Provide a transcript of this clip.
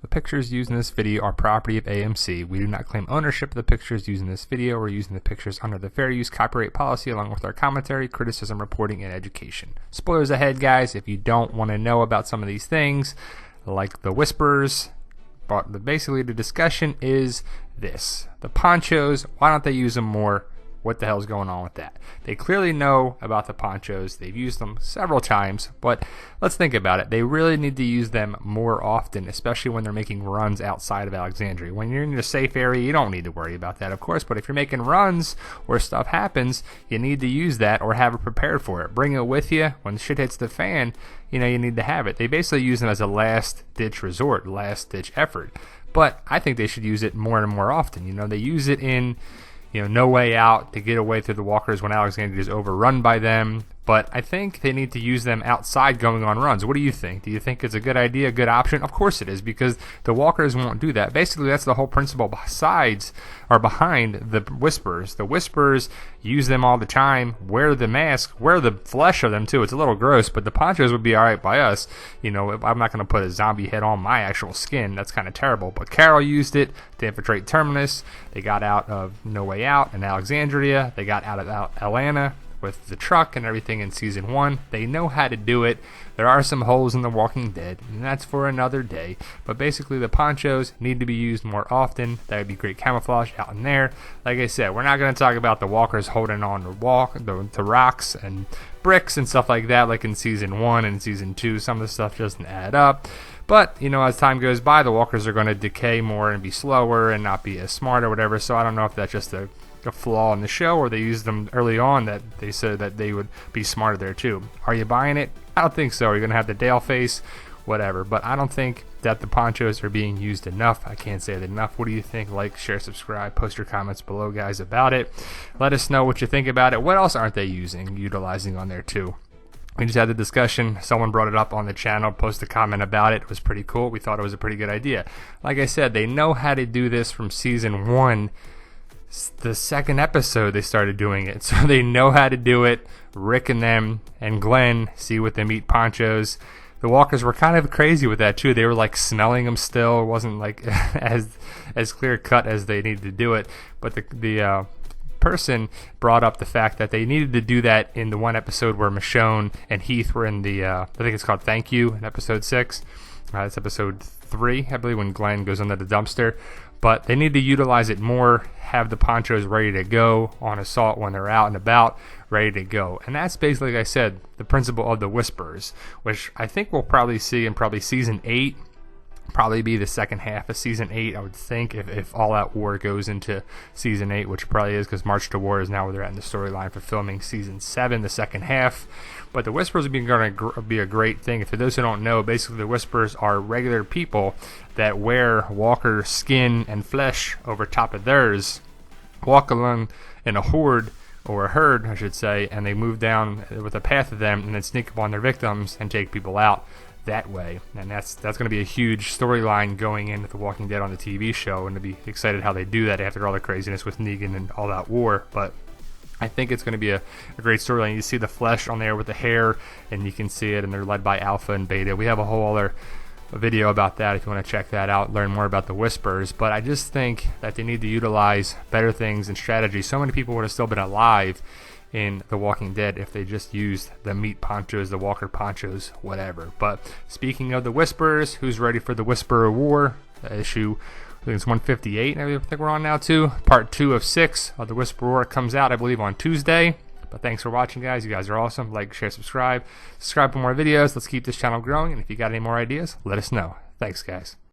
The pictures used in this video are property of AMC. We do not claim ownership of the pictures used in this video. We're using the pictures under the fair use copyright policy along with our commentary, criticism, reporting, and education. Spoilers ahead, guys, if you don't want to know about some of these things, like the whispers. But basically the discussion is this. The ponchos, why don't they use them more? What the hell's going on with that? They clearly know about the ponchos. They've used them several times, but let's think about it. They really need to use them more often, especially when they're making runs outside of Alexandria. When you're in a safe area, you don't need to worry about that, of course, but if you're making runs where stuff happens, you need to use that or have it prepared for it. Bring it with you. When shit hits the fan, you need to have it. They basically use them as a last-ditch resort, last-ditch effort, but I think they should use it more and more often. They use it in No Way Out to get away through the walkers when Alexandria is overrun by them. But I think they need to use them outside going on runs. What do you think? Do you think it's a good idea, a good option? Of course it is, because the walkers won't do that. Basically, that's the whole principle behind the whispers. The whispers use them all the time, wear the mask, wear the flesh of them too. It's a little gross, but the ponchos would be all right by us. I'm not going to put a zombie head on my actual skin. That's kind of terrible. But Carol used it to infiltrate Terminus. They got out of No Way Out in Alexandria. They got out of Atlanta with the truck and everything in season 1. They know how to do it. There are some holes in The Walking Dead, and that's for another day. But basically, the ponchos need to be used more often. That would be great camouflage out in there. Like I said, we're not going to talk about the walkers holding on to rocks and bricks and stuff like that, like in season 1 and season 2. Some of the stuff doesn't add up. But, as time goes by, the walkers are going to decay more and be slower and not be as smart or whatever. So I don't know if that's just a flaw in the show, or they used them early on that they said that they would be smarter there too. Are you buying it? I don't think so. You're going to have the Dale face, whatever. But I don't think that the ponchos are being used enough. I can't say it enough. What do you think? Like, share, subscribe, post your comments below, guys, about it. Let us know what you think about it. What else aren't they utilizing on there too? We just had the discussion. Someone brought it up on the channel, posted a comment about it. It was pretty cool. We thought it was a pretty good idea. Like I said, they know how to do this from season 1. The second episode they started doing it, so they know how to do it. Rick and them and Glenn see what they meet ponchos. The walkers were kind of crazy with that too. They were like smelling them still. It wasn't like as clear cut as they needed to do it. But the person brought up the fact that they needed to do that in the one episode where Michonne and Heath were in the I think it's called Thank You in episode 6. It's episode 3, I believe, when Glenn goes under the dumpster. But they need to utilize it more, have the ponchos ready to go on assault when they're out and about, ready to go. And that's basically, like I said, the principle of the whispers, which I think we'll probably see in probably season 8, probably be the second half of season 8, I would think, if All Out War goes into season 8, which probably is, because March to War is now where they're at in the storyline for filming season 7, the second half. But the whispers are going to be a great thing. For those who don't know, basically the whispers are regular people that wear walker skin and flesh over top of theirs, walk along in a horde, or a herd, I should say, and they move down with a path of them and then sneak up on their victims and take people out that way. And that's going to be a huge storyline going into The Walking Dead on the TV show, and to be excited how they do that after all the craziness with Negan and All That War. But I think it's going to be a great storyline. You see the flesh on there with the hair, and you can see it, and they're led by Alpha and Beta. We have a whole other video about that if you want to check that out, learn more about the whispers. But I just think that they need to utilize better things and strategy. So many people would have still been alive in The Walking Dead if they just used the meat ponchos, the walker ponchos, whatever. But speaking of the whispers, who's ready for the Whisperer War issue? I think it's 158. I think we're on now too. Part 2 of 6 of the Whisperer War comes out, I believe, on Tuesday. But thanks for watching, guys. You guys are awesome. Like, share, subscribe. Subscribe for more videos. Let's keep this channel growing. And if you got any more ideas, let us know. Thanks, guys.